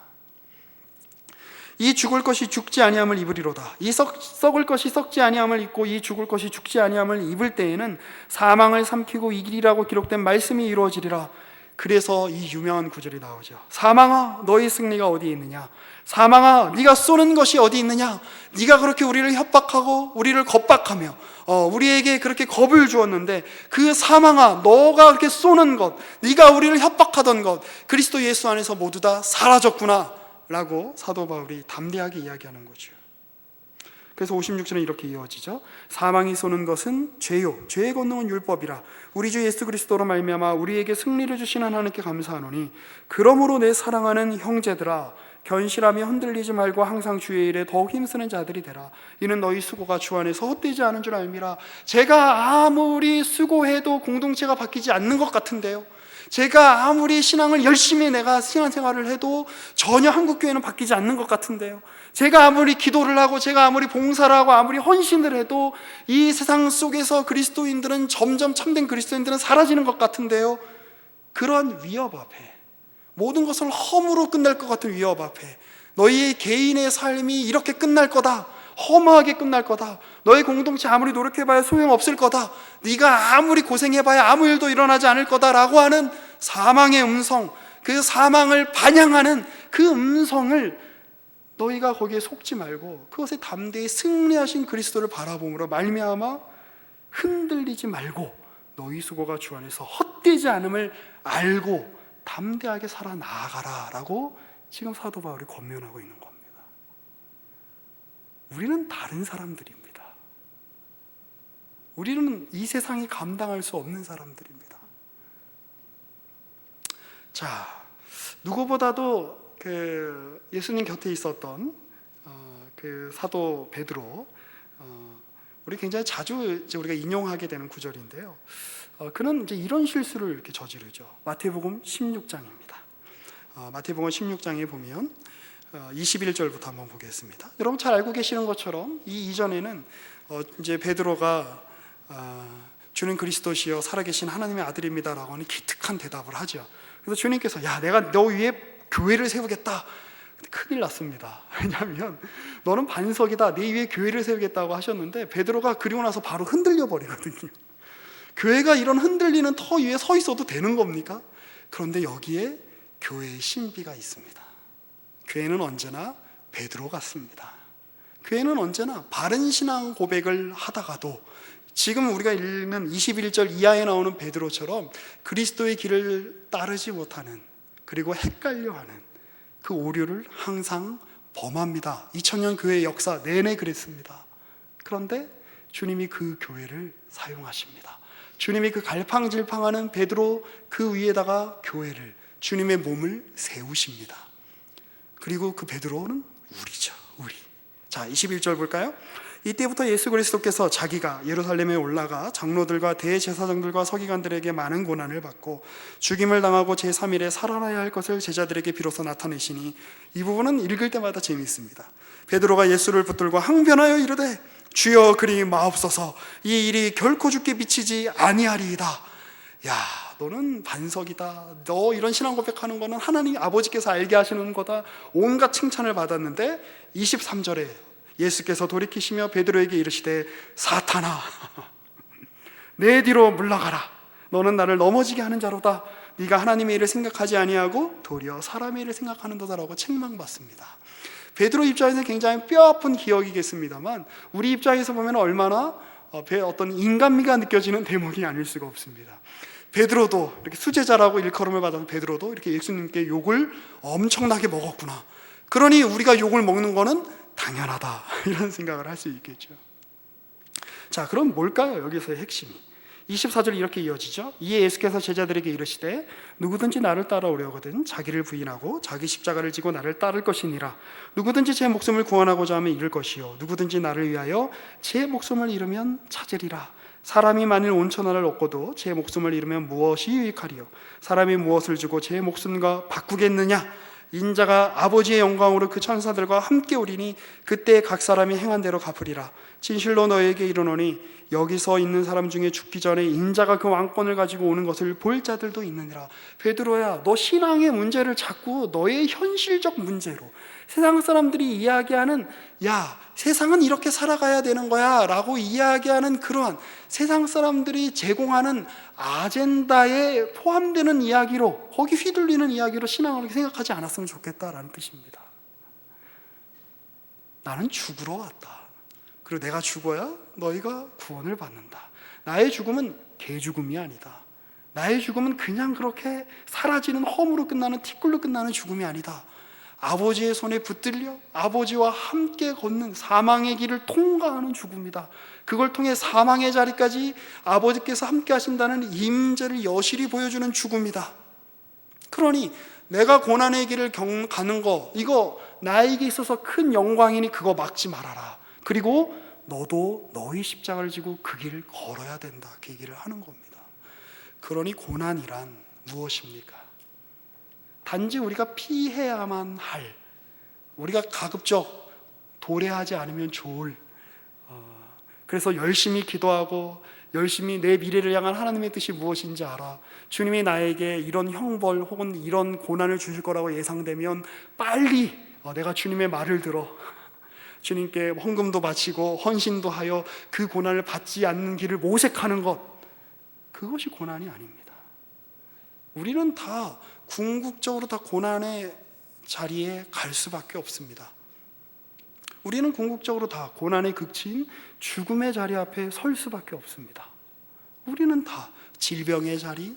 이 죽을 것이 죽지 아니함을 입으리로다. 이 썩을 것이 썩지 아니함을 입고 이 죽을 것이 죽지 아니함을 입을 때에는 사망을 삼키고 이기리라고 기록된 말씀이 이루어지리라. 그래서 이 유명한 구절이 나오죠. 사망아, 너희 승리가 어디 있느냐? 사망아, 네가 쏘는 것이 어디 있느냐? 네가 그렇게 우리를 협박하고 우리를 겁박하며 우리에게 그렇게 겁을 주었는데 그 사망아, 너가 그렇게 쏘는 것, 네가 우리를 협박하던 것, 그리스도 예수 안에서 모두 다 사라졌구나 라고 사도 바울이 담대하게 이야기하는 거죠. 그래서 56절은 이렇게 이어지죠. 사망이 쏘는 것은 죄요, 죄의 권능은 율법이라. 우리 주 예수 그리스도로 말미암아 우리에게 승리를 주신 하나님께 감사하노니 그러므로 내 사랑하는 형제들아, 견실하며 흔들리지 말고 항상 주의 일에 더욱 힘쓰는 자들이 되라. 이는 너희 수고가 주 안에서 헛되지 않은 줄 알미라. 제가 아무리 수고해도 공동체가 바뀌지 않는 것 같은데요, 제가 아무리 신앙을 열심히 내가 신앙생활을 해도 전혀 한국교회는 바뀌지 않는 것 같은데요, 제가 아무리 기도를 하고 제가 아무리 봉사를 하고 아무리 헌신을 해도 이 세상 속에서 그리스도인들은 점점 참된 그리스도인들은 사라지는 것 같은데요, 그런 위협 앞에, 모든 것을 허무로 끝날 것 같은 위협 앞에 너희의 개인의 삶이 이렇게 끝날 거다, 허무하게 끝날 거다, 너희 공동체 아무리 노력해봐야 소용없을 거다, 네가 아무리 고생해봐야 아무 일도 일어나지 않을 거다라고 하는 사망의 음성, 그 사망을 반영하는 그 음성을 너희가 거기에 속지 말고 그것에 담대히 승리하신 그리스도를 바라봄으로 말미암아 흔들리지 말고 너희 수고가 주 안에서 헛되지 않음을 알고 담대하게 살아나가라 라고 지금 사도 바울이 권면하고 있는 겁니다. 우리는 다른 사람들입니다. 우리는 이 세상이 감당할 수 없는 사람들입니다. 자, 누구보다도 그 예수님 곁에 있었던 그 사도 베드로, 우리 굉장히 자주 이제 우리가 인용하게 되는 구절인데요. 그는 이제 이런 실수를 이렇게 저지르죠. 마태복음 16장입니다. 마태복음 16장에 보면 21절부터 한번 보겠습니다. 여러분 잘 알고 계시는 것처럼 이 이전에는 이제 베드로가 주는 그리스도시여 살아계신 하나님의 아들입니다라고 하는 기특한 대답을 하죠. 그래서 주님께서 야, 내가 너 위에 교회를 세우겠다. 근데 큰일 났습니다. 왜냐하면 너는 반석이다, 내 위에 교회를 세우겠다고 하셨는데 베드로가 그리고 나서 바로 흔들려 버리거든요. 교회가 이런 흔들리는 터 위에 서 있어도 되는 겁니까? 그런데 여기에 교회의 신비가 있습니다. 교회는 언제나 베드로 같습니다. 교회는 언제나 바른 신앙 고백을 하다가도 지금 우리가 읽는 21절 이하에 나오는 베드로처럼 그리스도의 길을 따르지 못하는, 그리고 헷갈려하는 그 오류를 항상 범합니다. 2000년 교회의 역사 내내 그랬습니다. 그런데 주님이 그 교회를 사용하십니다. 주님이 그 갈팡질팡하는 베드로 그 위에다가 교회를, 주님의 몸을 세우십니다. 그리고 그 베드로는 우리죠, 우리. 자, 21절 볼까요? 이때부터 예수 그리스도께서 자기가 예루살렘에 올라가 장로들과 대제사장들과 서기관들에게 많은 고난을 받고 죽임을 당하고 제3일에 살아나야 할 것을 제자들에게 비로소 나타내시니, 이 부분은 읽을 때마다 재미있습니다. 베드로가 예수를 붙들고 항변하여 이르되 주여 그리 마옵소서, 이 일이 결코 죽게 미치지 아니하리이다. 야, 너는 반석이다, 너 이런 신앙 고백하는 거는 하나님 아버지께서 알게 하시는 거다, 온갖 칭찬을 받았는데 23절에 예수께서 돌이키시며 베드로에게 이르시되 사탄아, 내 뒤로 물러가라. 너는 나를 넘어지게 하는 자로다. 네가 하나님의 일을 생각하지 아니하고 도리어 사람의 일을 생각하는도다라고 책망받습니다. 베드로 입장에서는 굉장히 뼈아픈 기억이겠습니다만 우리 입장에서 보면 얼마나 어떤 인간미가 느껴지는 대목이 아닐 수가 없습니다. 베드로도 이렇게 수제자라고 일컬음을 받은 베드로도 이렇게 예수님께 욕을 엄청나게 먹었구나. 그러니 우리가 욕을 먹는 거는 당연하다, 이런 생각을 할 수 있겠죠. 자, 그럼 뭘까요? 여기서의 핵심이 24절 이렇게 이어지죠. 이에 예수께서 제자들에게 이르시되 누구든지 나를 따라오려거든 자기를 부인하고 자기 십자가를 지고 나를 따를 것이니라. 누구든지 제 목숨을 구원하고자 하면 잃을 것이요 누구든지 나를 위하여 제 목숨을 잃으면 찾으리라. 사람이 만일 온 천하를 얻고도 제 목숨을 잃으면 무엇이 유익하리요? 사람이 무엇을 주고 제 목숨과 바꾸겠느냐? 인자가 아버지의 영광으로 그 천사들과 함께 오리니 그때 각 사람이 행한 대로 갚으리라. 진실로 너희에게 이르노니 여기서 있는 사람 중에 죽기 전에 인자가 그 왕권을 가지고 오는 것을 볼 자들도 있느니라. 베드로야, 너 신앙의 문제를 자꾸 너의 현실적 문제로, 세상 사람들이 이야기하는 야, 세상은 이렇게 살아가야 되는 거야 라고 이야기하는 그러한 세상 사람들이 제공하는 아젠다에 포함되는 이야기로, 거기 휘둘리는 이야기로 신앙을 생각하지 않았으면 좋겠다라는 뜻입니다. 나는 죽으러 왔다. 그리고 내가 죽어야 너희가 구원을 받는다. 나의 죽음은 개죽음이 아니다. 나의 죽음은 그냥 그렇게 사라지는 험으로 끝나는 티끌로 끝나는 죽음이 아니다. 아버지의 손에 붙들려 아버지와 함께 걷는 사망의 길을 통과하는 죽음이다. 그걸 통해 사망의 자리까지 아버지께서 함께 하신다는 임재를 여실히 보여주는 죽음이다. 그러니 내가 고난의 길을 가는 거, 이거 나에게 있어서 큰 영광이니 그거 막지 말아라. 그리고 너도 너희 십자가를 지고 그 길을 걸어야 된다. 그 얘기를 하는 겁니다. 그러니 고난이란 무엇입니까? 단지 우리가 피해야만 할, 우리가 가급적 도래하지 않으면 좋을, 그래서 열심히 기도하고 열심히 내 미래를 향한 하나님의 뜻이 무엇인지 알아. 주님이 나에게 이런 형벌 혹은 이런 고난을 주실 거라고 예상되면 빨리 내가 주님의 말을 들어 주님께 헌금도 바치고 헌신도 하여 그 고난을 받지 않는 길을 모색하는 것, 그것이 고난이 아닙니다. 우리는 다 궁극적으로 다 고난의 자리에 갈 수밖에 없습니다. 우리는 궁극적으로 다 고난의 극치인 죽음의 자리 앞에 설 수밖에 없습니다. 우리는 다 질병의 자리,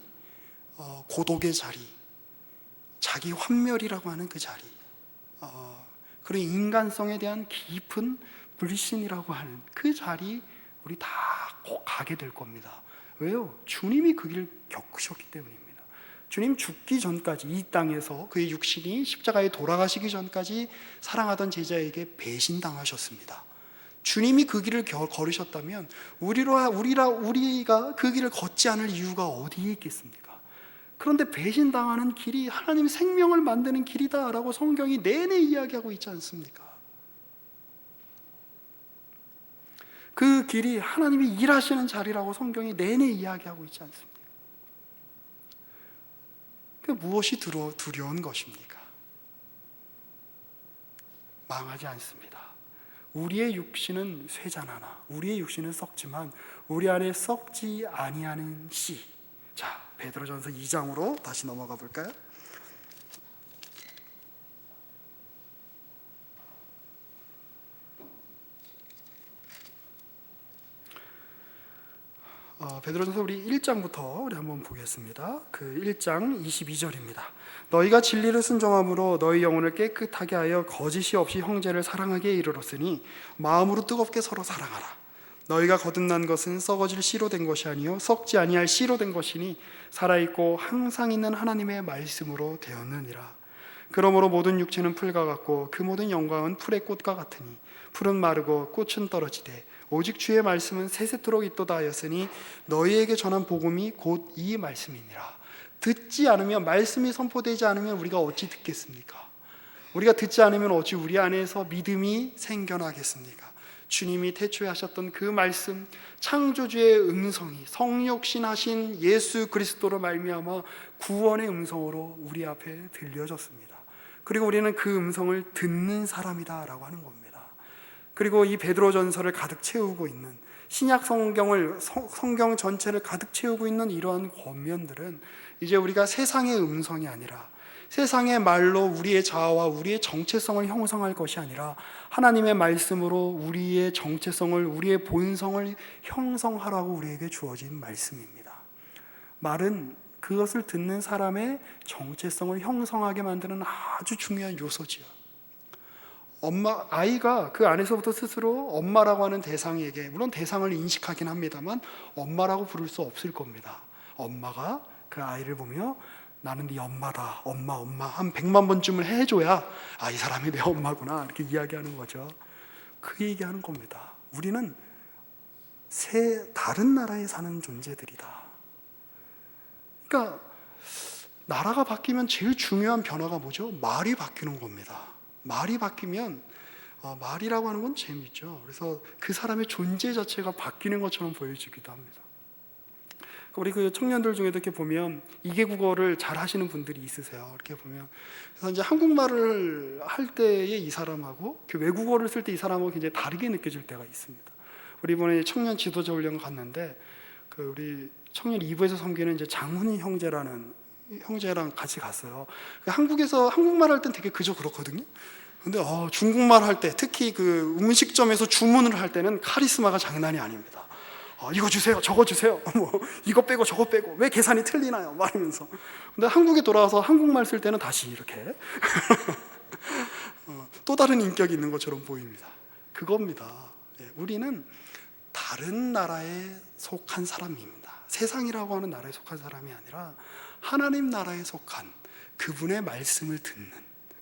고독의 자리, 자기 환멸이라고 하는 그 자리, 그리고 인간성에 대한 깊은 불신이라고 하는 그 자리, 우리 다 꼭 가게 될 겁니다. 왜요? 주님이 그 길을 겪으셨기 때문입니다. 주님 죽기 전까지 이 땅에서 그의 육신이 십자가에 돌아가시기 전까지 사랑하던 제자에게 배신당하셨습니다. 주님이 그 길을 걸으셨다면 우리가 그 길을 걷지 않을 이유가 어디에 있겠습니까? 그런데 배신당하는 길이 하나님 생명을 만드는 길이다라고 성경이 내내 이야기하고 있지 않습니까? 그 길이 하나님이 일하시는 자리라고 성경이 내내 이야기하고 있지 않습니까? 그 무엇이 두려운 것입니까? 망하지 않습니다. 우리의 육신은 쇠잔하나 우리의 육신은 썩지만 우리 안에 썩지 아니하는 씨. 자, 베드로전서 2장으로 다시 넘어가 볼까요? 베드로전서 우리 1장부터 우리 한번 보겠습니다. 그 1장 22절입니다. 너희가 진리를 순종함으로 너희 영혼을 깨끗하게 하여 거짓이 없이 형제를 사랑하게 이르렀으니 마음으로 뜨겁게 서로 사랑하라. 너희가 거듭난 것은 썩어질 씨로 된 것이 아니요 썩지 아니할 씨로 된 것이니 살아있고 항상 있는 하나님의 말씀으로 되었느니라. 그러므로 모든 육체는 풀과 같고 그 모든 영광은 풀의 꽃과 같으니 풀은 마르고 꽃은 떨어지되 오직 주의 말씀은 세세토록 있도다 하였으니 너희에게 전한 복음이 곧 이 말씀이니라. 듣지 않으면, 말씀이 선포되지 않으면 우리가 어찌 듣겠습니까? 우리가 듣지 않으면 어찌 우리 안에서 믿음이 생겨나겠습니까? 주님이 태초에 하셨던 그 말씀, 창조주의 음성이 성육신하신 예수 그리스도로 말미암아 구원의 음성으로 우리 앞에 들려졌습니다. 그리고 우리는 그 음성을 듣는 사람이다라고 하는 겁니다. 그리고 이 베드로전서를 가득 채우고 있는 신약 성경 전체를 가득 채우고 있는 이러한 권면들은 이제 우리가 세상의 음성이 아니라 세상의 말로 우리의 자아와 우리의 정체성을 형성할 것이 아니라 하나님의 말씀으로 우리의 정체성을, 우리의 본성을 형성하라고 우리에게 주어진 말씀입니다. 말은 그것을 듣는 사람의 정체성을 형성하게 만드는 아주 중요한 요소지요. 아이가 그 안에서부터 스스로 엄마라고 하는 대상에게, 물론 대상을 인식하긴 합니다만 엄마라고 부를 수 없을 겁니다. 엄마가 그 아이를 보며 나는 네 엄마다, 엄마 한 100만 번쯤을 해줘야 이 사람이 내 엄마구나 이렇게 이야기하는 거죠. 그 얘기하는 겁니다. 우리는 다른 나라에 사는 존재들이다. 그러니까 나라가 바뀌면 제일 중요한 변화가 뭐죠? 말이 바뀌는 겁니다. 말이 바뀌면 말이라고 하는 건 재미있죠. 그래서 그 사람의 존재 자체가 바뀌는 것처럼 보여지기도 합니다. 우리 그 청년들 중에도 이렇게 보면 이개 국어를 잘 하시는 분들이 있으세요. 이렇게 보면 그래서 이제 한국말을 할 때의 이 사람하고 그 외국어를 쓸 때 이 사람하고 굉장히 다르게 느껴질 때가 있습니다. 우리 이번에 청년 지도자 훈련 갔는데 그 우리 청년 2부에서 섬기는 이제 장훈이 형제랑 같이 갔어요. 한국에서 한국말 할 땐 되게 그저 그렇거든요. 근데 중국말 할 때, 특히 그 음식점에서 주문을 할 때는 카리스마가 장난이 아닙니다. 이거 주세요, 저거 주세요, 이거 빼고 저거 빼고 왜 계산이 틀리나요? 말하면서. 근데 한국에 돌아와서 한국말 쓸 때는 다시 이렇게 또 다른 인격이 있는 것처럼 보입니다. 그겁니다. 우리는 다른 나라에 속한 사람입니다. 세상이라고 하는 나라에 속한 사람이 아니라 하나님 나라에 속한 그분의 말씀을 듣는,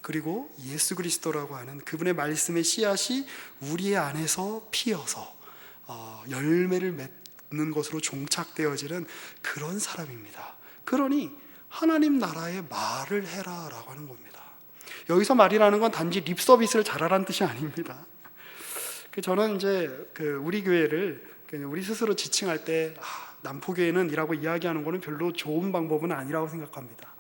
그리고 예수 그리스도라고 하는 그분의 말씀의 씨앗이 우리의 안에서 피어서 열매를 맺는 것으로 종착되어지는 그런 사람입니다. 그러니 하나님 나라의 말을 해라 라고 하는 겁니다. 여기서 말이라는 건 단지 립 서비스를 잘하라는 뜻이 아닙니다. 저는 이제 우리 교회를 우리 스스로 지칭할 때 남포교회는 이라고 이야기하는 것은 별로 좋은 방법은 아니라고 생각합니다.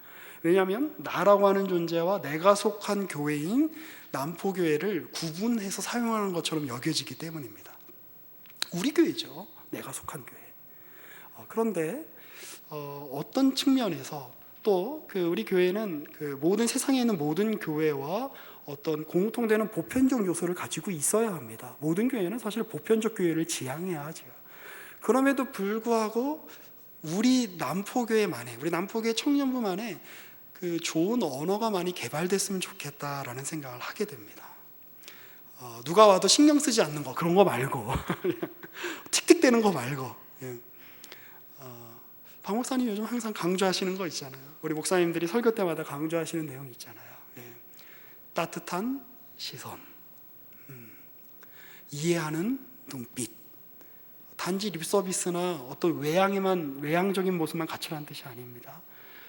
왜냐하면 나라고 하는 존재와 내가 속한 교회인 남포교회를 구분해서 사용하는 것처럼 여겨지기 때문입니다. 우리 교회죠, 내가 속한 교회. 그런데 어떤 측면에서 또 우리 교회는 모든 세상에 있는 모든 교회와 어떤 공통되는 보편적 요소를 가지고 있어야 합니다. 모든 교회는 사실 보편적 교회를 지향해야 하죠. 그럼에도 불구하고 우리 남포교회만의, 우리 남포교회 청년부만의 좋은 언어가 많이 개발됐으면 좋겠다라는 생각을 하게 됩니다. 누가 와도 신경 쓰지 않는 거, 그런 거 말고 틱틱대는 거 말고. 박 목사님 요즘 항상 강조하시는 거 있잖아요. 우리 목사님들이 설교 때마다 강조하시는 내용이 있잖아요. 따뜻한 시선, 이해하는 눈빛. 단지 립서비스나 어떤 외향적인 모습만 갖추라는 뜻이 아닙니다.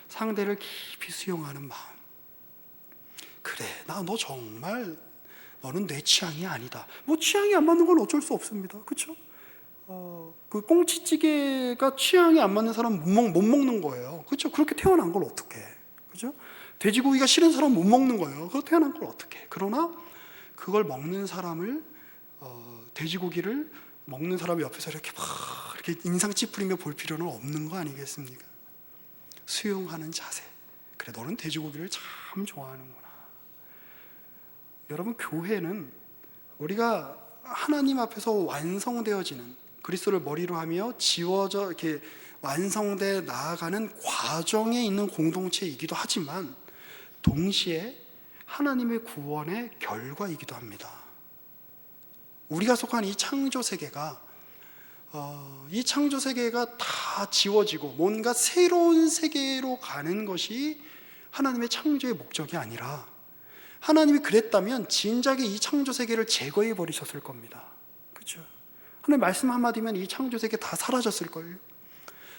상대를 깊이 수용하는 마음. 그래, 너 정말 너는 내 취향이 아니다. 취향이 안 맞는 건 어쩔 수 없습니다. 그렇죠? 그 꽁치찌개가 취향이 안 맞는 사람은 못 먹는 거예요. 그렇죠? 그렇게 태어난 걸 어떡해. 그렇죠? 돼지고기가 싫은 사람은 못 먹는 거예요. 그거 태어난 걸 어떡해. 그러나 그걸 먹는 사람을 돼지고기를 먹는 사람 옆에서 이렇게 인상 찌푸리며 볼 필요는 없는 거 아니겠습니까? 수용하는 자세. 그래, 너는 돼지고기를 참 좋아하는구나. 여러분, 교회는 우리가 하나님 앞에서 완성되어지는, 그리스도를 머리로 하며 지워져 이렇게 완성돼 나아가는 과정에 있는 공동체이기도 하지만 동시에 하나님의 구원의 결과이기도 합니다. 우리가 속한 이 창조 세계가 다 지워지고 뭔가 새로운 세계로 가는 것이 하나님의 창조의 목적이 아니라, 하나님이 그랬다면 진작에 이 창조 세계를 제거해 버리셨을 겁니다. 그렇죠? 하나님 말씀 한마디면 이 창조 세계 다 사라졌을걸요.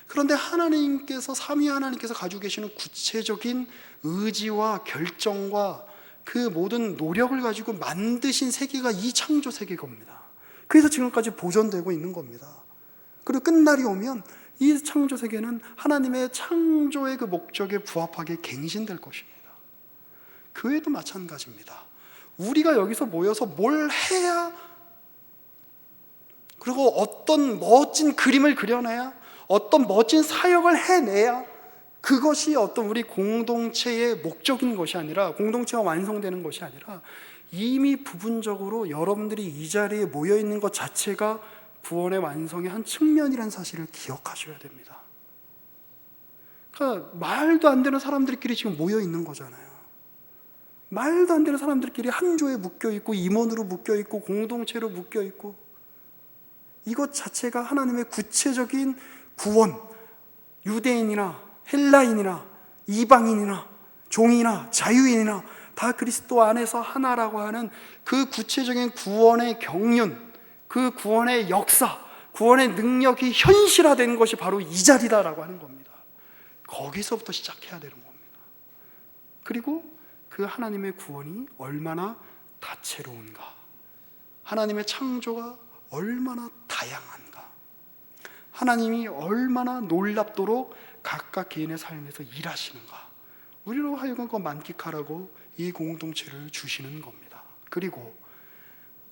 그런데 하나님께서, 삼위 하나님께서 가지고 계시는 구체적인 의지와 결정과 그 모든 노력을 가지고 만드신 세계가 이 창조 세계일 겁니다. 그래서 지금까지 보존되고 있는 겁니다. 그리고 끝날이 오면 이 창조 세계는 하나님의 창조의 그 목적에 부합하게 갱신될 것입니다. 교회도 마찬가지입니다. 우리가 여기서 모여서 뭘 해야, 그리고 어떤 멋진 그림을 그려내야, 어떤 멋진 사역을 해내야 그것이 어떤 우리 공동체의 목적인 것이 아니라, 공동체가 완성되는 것이 아니라, 이미 부분적으로 여러분들이 이 자리에 모여 있는 것 자체가 구원의 완성의 한 측면이라는 사실을 기억하셔야 됩니다. 그러니까 말도 안 되는 사람들끼리 지금 모여 있는 거잖아요. 말도 안 되는 사람들끼리 한 조에 묶여 있고 임원으로 묶여 있고 공동체로 묶여 있고, 이것 자체가 하나님의 구체적인 구원, 유대인이나 헬라인이나 이방인이나 종이나 자유인이나 다 그리스도 안에서 하나라고 하는 그 구체적인 구원의 경륜, 그 구원의 역사, 구원의 능력이 현실화된 것이 바로 이 자리다라고 하는 겁니다. 거기서부터 시작해야 되는 겁니다. 그리고 그 하나님의 구원이 얼마나 다채로운가, 하나님의 창조가 얼마나 다양한가, 하나님이 얼마나 놀랍도록 각각 개인의 삶에서 일하시는가, 우리로 하여금 그거 만끽하라고 이 공동체를 주시는 겁니다. 그리고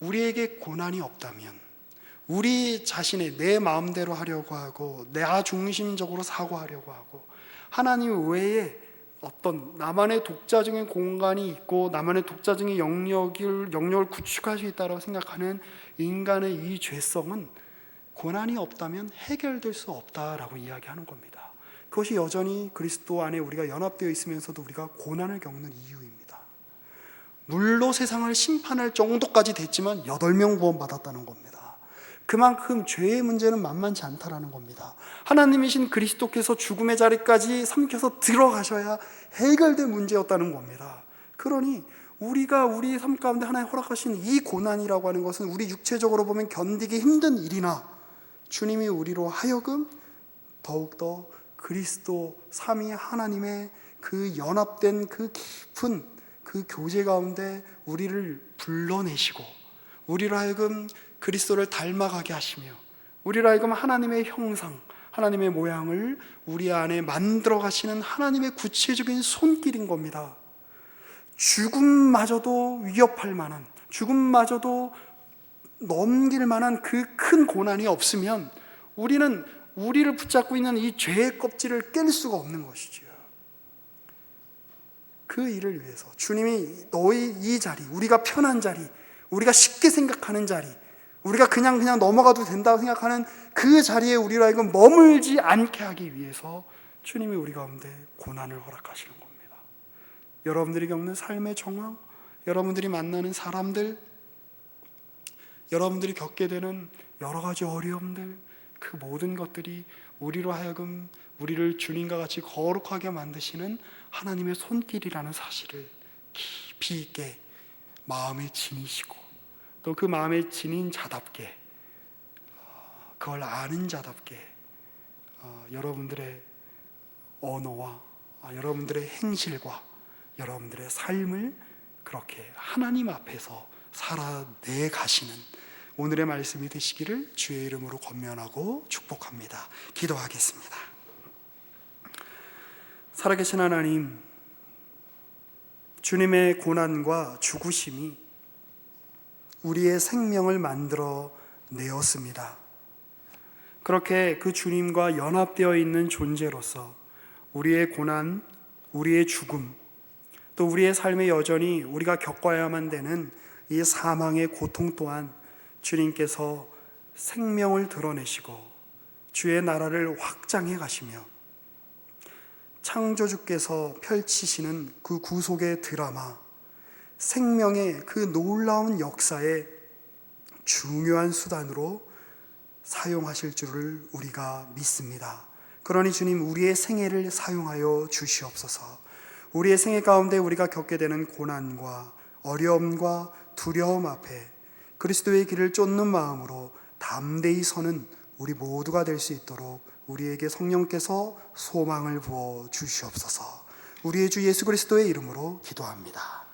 우리에게 고난이 없다면, 우리 자신의 내 마음대로 하려고 하고 나 중심적으로 사고하려고 하고 하나님 외에 어떤 나만의 독자적인 공간이 있고 나만의 독자적인 영역을 구축할 수 있다고 생각하는 인간의 이 죄성은 고난이 없다면 해결될 수 없다라고 이야기하는 겁니다. 그것이 여전히 그리스도 안에 우리가 연합되어 있으면서도 우리가 고난을 겪는 이유입니다. 물로 세상을 심판할 정도까지 됐지만 8명 구원받았다는 겁니다. 그만큼 죄의 문제는 만만치 않다라는 겁니다. 하나님이신 그리스도께서 죽음의 자리까지 삼켜서 들어가셔야 해결될 문제였다는 겁니다. 그러니 우리가 우리 삶 가운데 하나님 허락하신 이 고난이라고 하는 것은 우리 육체적으로 보면 견디기 힘든 일이나 주님이 우리로 하여금 더욱더 그리스도 삼위 하나님의 그 연합된 그 깊은 그 교제 가운데 우리를 불러내시고 우리로 하여금 그리스도를 닮아가게 하시며 우리로 하여금 하나님의 형상, 하나님의 모양을 우리 안에 만들어 가시는 하나님의 구체적인 손길인 겁니다. 죽음마저도 위협할 만한, 죽음마저도 넘길 만한 그 큰 고난이 없으면 우리는 우리를 붙잡고 있는 이 죄의 껍질을 깰 수가 없는 것이지요. 그 일을 위해서 주님이 너희 이 자리, 우리가 편한 자리, 우리가 쉽게 생각하는 자리, 우리가 그냥 넘어가도 된다고 생각하는 그 자리에 우리로 하여금 머물지 않게 하기 위해서 주님이 우리 가운데 고난을 허락하시는 겁니다. 여러분들이 겪는 삶의 정황, 여러분들이 만나는 사람들, 여러분들이 겪게 되는 여러 가지 어려움들, 그 모든 것들이 우리로 하여금 우리를 주님과 같이 거룩하게 만드시는 하나님의 손길이라는 사실을 깊이 있게 마음에 지니시고 또 그 마음에 지닌 자답게, 그걸 아는 자답게 여러분들의 언어와 여러분들의 행실과 여러분들의 삶을 그렇게 하나님 앞에서 살아내 가시는 오늘의 말씀이 되시기를 주의 이름으로 권면하고 축복합니다. 기도하겠습니다. 살아계신 하나님, 주님의 고난과 죽으심이 우리의 생명을 만들어 내었습니다. 그렇게 그 주님과 연합되어 있는 존재로서 우리의 고난, 우리의 죽음, 또 우리의 삶에 여전히 우리가 겪어야만 되는 이 사망의 고통 또한 주님께서 생명을 드러내시고 주의 나라를 확장해 가시며 창조주께서 펼치시는 그 구속의 드라마, 생명의 그 놀라운 역사의 중요한 수단으로 사용하실 줄을 우리가 믿습니다. 그러니 주님, 우리의 생애를 사용하여 주시옵소서. 우리의 생애 가운데 우리가 겪게 되는 고난과 어려움과 두려움 앞에 그리스도의 길을 쫓는 마음으로 담대히 서는 우리 모두가 될 수 있도록 우리에게 성령께서 소망을 부어 주시옵소서. 우리의 주 예수 그리스도의 이름으로 기도합니다.